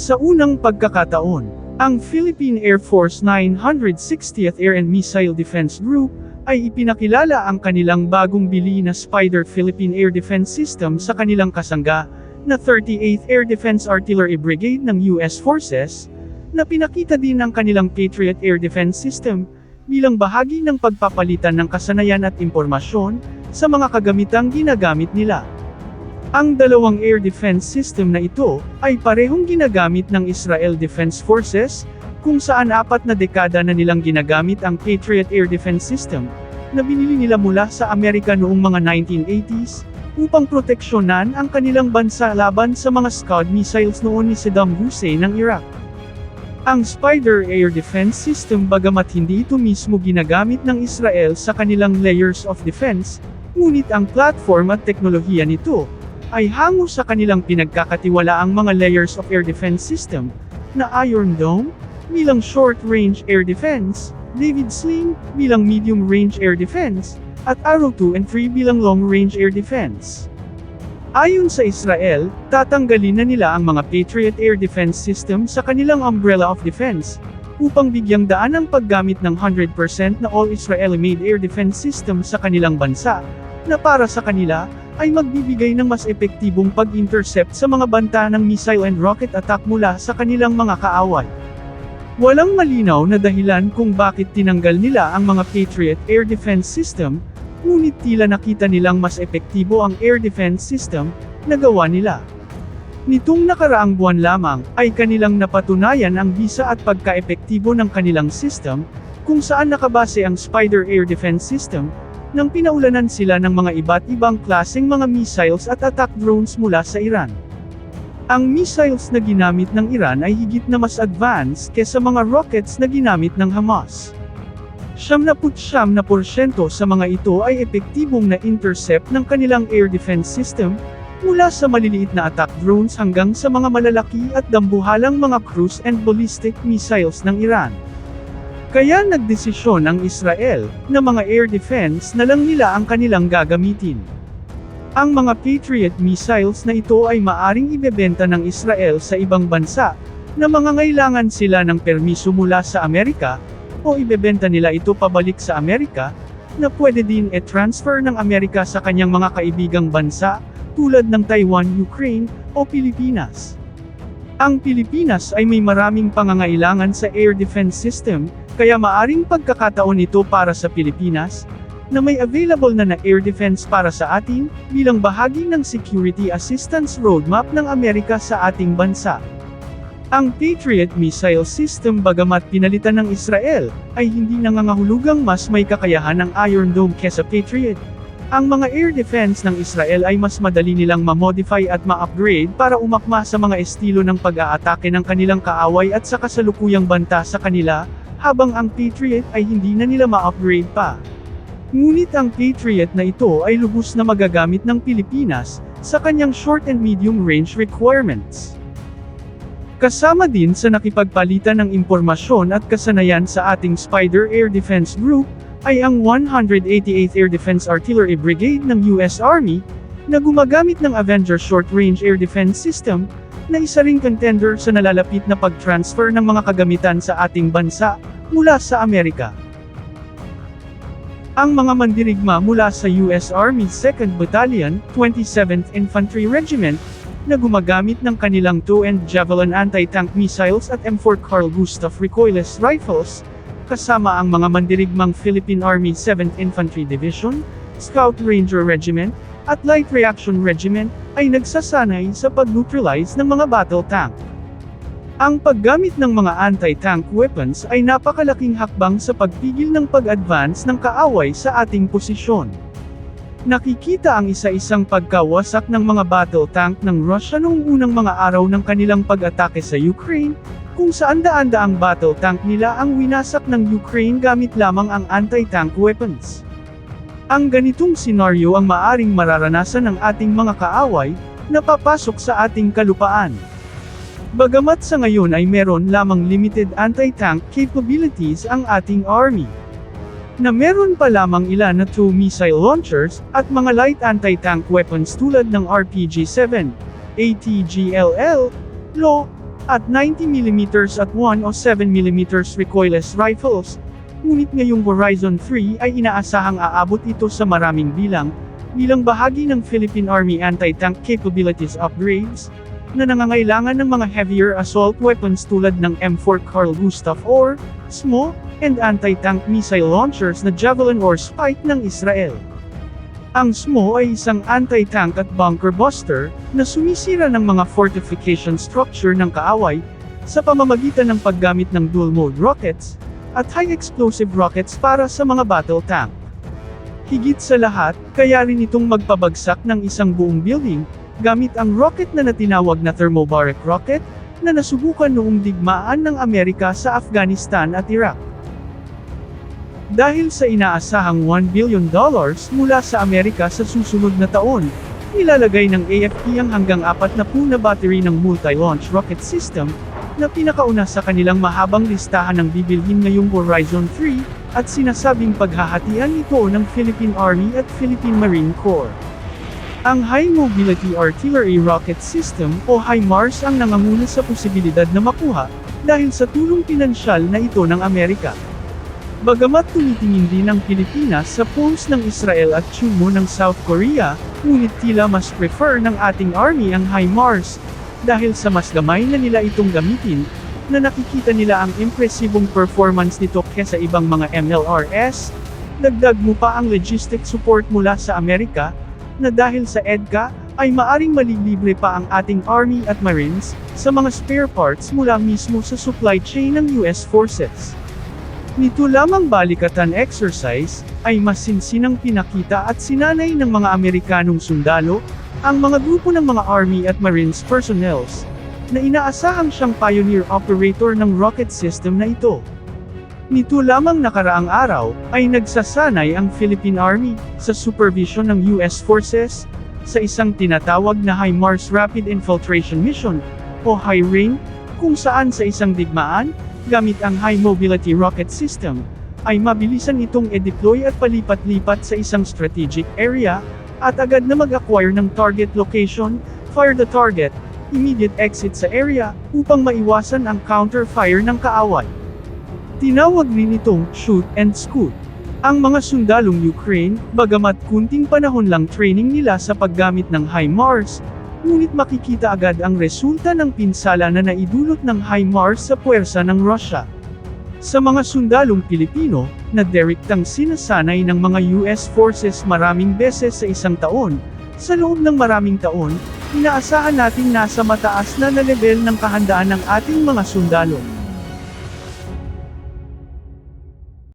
Sa unang pagkakataon, ang Philippine Air Force 960th Air and Missile Defense Group ay ipinakilala ang kanilang bagong bili na Spider Philippine Air Defense System sa kanilang kasangga na 38th Air Defense Artillery Brigade ng US Forces, na pinakita din ang kanilang Patriot Air Defense System bilang bahagi ng pagpapalitan ng kasanayan at impormasyon sa mga kagamitang ginagamit nila. Ang dalawang air defense system na ito ay parehong ginagamit ng Israel Defense Forces, kung saan 4 na dekada na nilang ginagamit ang Patriot Air Defense System na binili nila mula sa Amerika noong mga 1980s upang proteksyonan ang kanilang bansa laban sa mga Scud missiles noon ni Saddam Hussein ng Iraq. Ang Spider Air Defense System, bagamat hindi ito mismo ginagamit ng Israel sa kanilang layers of defense, ngunit ang platform at teknolohiya nito ay hango sa kanilang pinagkakatiwalaang mga layers of air defense system na Iron Dome bilang short-range air defense, David Sling bilang medium-range air defense, at Arrow 2 and 3 bilang long-range air defense. Ayon sa Israel, tatanggalin na nila ang mga Patriot Air Defense System sa kanilang umbrella of defense, upang bigyang daan ang paggamit ng 100% na all-Israeli-made air defense system sa kanilang bansa, na para sa kanila, ay magbibigay ng mas epektibong pag-intercept sa mga banta ng missile and rocket attack mula sa kanilang mga kaaway. Walang malinaw na dahilan kung bakit tinanggal nila ang mga Patriot Air Defense System, ngunit tila nakita nilang mas epektibo ang air defense system na gawa nila. Nitong nakaraang buwan lamang, ay kanilang napatunayan ang bisa at pagka-epektibo ng kanilang system, kung saan nakabase ang Spider Air Defense System, nang pinaulanan sila ng mga iba't ibang klaseng mga missiles at attack drones mula sa Iran. Ang missiles na ginamit ng Iran ay higit na mas advanced kesa mga rockets na ginamit ng Hamas. 79% sa mga ito ay epektibong na-intercept ng kanilang air defense system, mula sa maliliit na attack drones hanggang sa mga malalaki at dambuhalang mga cruise and ballistic missiles ng Iran. Kaya nagdesisyon ang Israel na mga air defense na lang nila ang kanilang gagamitin. Ang mga Patriot missiles na ito ay maaring ibebenta ng Israel sa ibang bansa na mangangailangan sila ng permiso mula sa Amerika, o ibebenta nila ito pabalik sa Amerika, na pwede din e-transfer ng Amerika sa kanyang mga kaibigang bansa, tulad ng Taiwan, Ukraine, o Pilipinas. Ang Pilipinas ay may maraming pangangailangan sa air defense system, kaya maaring pagkakataon ito para sa Pilipinas, na may available na air defense para sa atin, bilang bahagi ng Security Assistance Roadmap ng Amerika sa ating bansa. Ang Patriot Missile System, bagamat pinalitan ng Israel, ay hindi nangangahulugang mas may kakayahan ang Iron Dome kesa Patriot. Ang mga air defense ng Israel ay mas madali nilang ma-modify at ma-upgrade para umakma sa mga estilo ng pag-aatake ng kanilang kaaway at sa kasalukuyang banta sa kanila, habang ang Patriot ay hindi na nila ma-upgrade pa. Ngunit ang Patriot na ito ay lubos na magagamit ng Pilipinas sa kanyang short and medium range requirements. Kasama din sa nakipagpalitan ng impormasyon at kasanayan sa ating Spider Air Defense Group, ay ang 188th Air Defense Artillery Brigade ng US Army, na gumagamit ng Avenger Short Range Air Defense System, na isa ring contender sa nalalapit na pag-transfer ng mga kagamitan sa ating bansa, mula sa Amerika. Ang mga mandirigma mula sa US Army 2nd Battalion, 27th Infantry Regiment, na gumagamit ng kanilang TOW and Javelin anti-tank missiles at M4 Carl Gustaf recoilless rifles, kasama ang mga mandirigmang Philippine Army 7th Infantry Division, Scout Ranger Regiment, at Light Reaction Regiment, ay nagsasanay sa pag-neutralize ng mga battle tank. Ang paggamit ng mga anti-tank weapons ay napakalaking hakbang sa pagpigil ng pag-advance ng kaaway sa ating posisyon. Nakikita ang isa-isang pagkawasak ng mga battle tank ng Russia noong unang mga araw ng kanilang pag-atake sa Ukraine, kung saan daan-daang battle tank nila ang winasak ng Ukraine gamit lamang ang anti-tank weapons. Ang ganitong senaryo ang maaring mararanasan ng ating mga kaaway, na papasok sa ating kalupaan. Bagamat sa ngayon ay meron lamang limited anti-tank capabilities ang ating army, na meron pa lamang ilan na TOW missile launchers, at mga light anti-tank weapons tulad ng RPG-7, ATGLL, LO, at 90mm at 107mm recoilless rifles. Ngunit ngayong Horizon 3 ay inaasahang aabot ito sa maraming bilang bahagi ng Philippine Army anti-tank capabilities upgrades, na nangangailangan ng mga heavier assault weapons tulad ng M4 Carl Gustaf or SMO, and anti-tank missile launchers na Javelin or Spike ng Israel. Ang SMO ay isang anti-tank at bunker buster, na sumisira ng mga fortification structure ng kaaway, sa pamamagitan ng paggamit ng dual-mode rockets, at high-explosive rockets para sa mga battle tank. Higit sa lahat, kaya rin itong magpabagsak ng isang buong building, gamit ang rocket na tinawag na thermobaric rocket, na nasubukan noong digmaan ng Amerika sa Afghanistan at Iraq. Dahil sa inaasahang $1 billion mula sa Amerika sa susunod na taon, nilalagay ng AFP ang hanggang 40 na battery ng multi-launch rocket system, na pinakauna sa kanilang mahabang listahan ng bibilhin ngayong Horizon 3, at sinasabing paghahatian ito ng Philippine Army at Philippine Marine Corps. Ang High Mobility Artillery Rocket System o HIMARS ang nanganguna sa posibilidad na makuha, dahil sa tulong pinansyal na ito ng Amerika. Bagamat tumitingin din ang Pilipinas sa polls ng Israel at Chumo ng South Korea, ngunit tila mas prefer ng ating Army ang HIMARS, dahil sa mas gamay na nila itong gamitin, na nakikita nila ang impresibong performance nito kesa ibang mga MLRS. Dagdag mo pa ang logistic support mula sa Amerika, na dahil sa EDCA, ay maaring malilibre pa ang ating Army at Marines, sa mga spare parts mula mismo sa supply chain ng US Forces. Nito lamang balikatan exercise, ay masinsinang pinakita at sinanay ng mga Amerikanong sundalo, ang mga grupo ng mga Army at Marines personnels, na inaasahang siyang pioneer operator ng rocket system na ito. Nito lamang nakaraang araw, ay nagsasanay ang Philippine Army, sa supervision ng US Forces, sa isang tinatawag na HIMARS Rapid Infiltration Mission, o HIRING, kung saan sa isang digmaan, gamit ang High Mobility Rocket System, ay mabilisan itong e-deploy at palipat-lipat sa isang strategic area, at agad na mag-acquire ng target location, fire the target, immediate exit sa area, upang maiwasan ang counter-fire ng kaaway. Tinawag rin itong shoot and scoot. Ang mga sundalong Ukraine, bagamat kunting panahon lang training nila sa paggamit ng HIMARS, ngunit makikita agad ang resulta ng pinsala na naidulot ng HIMARS sa puwersa ng Russia. Sa mga sundalong Pilipino, na direktang sinasanay ng mga US Forces maraming beses sa isang taon, sa loob ng maraming taon, inaasahan natin nasa mataas na level ng kahandaan ng ating mga sundalo.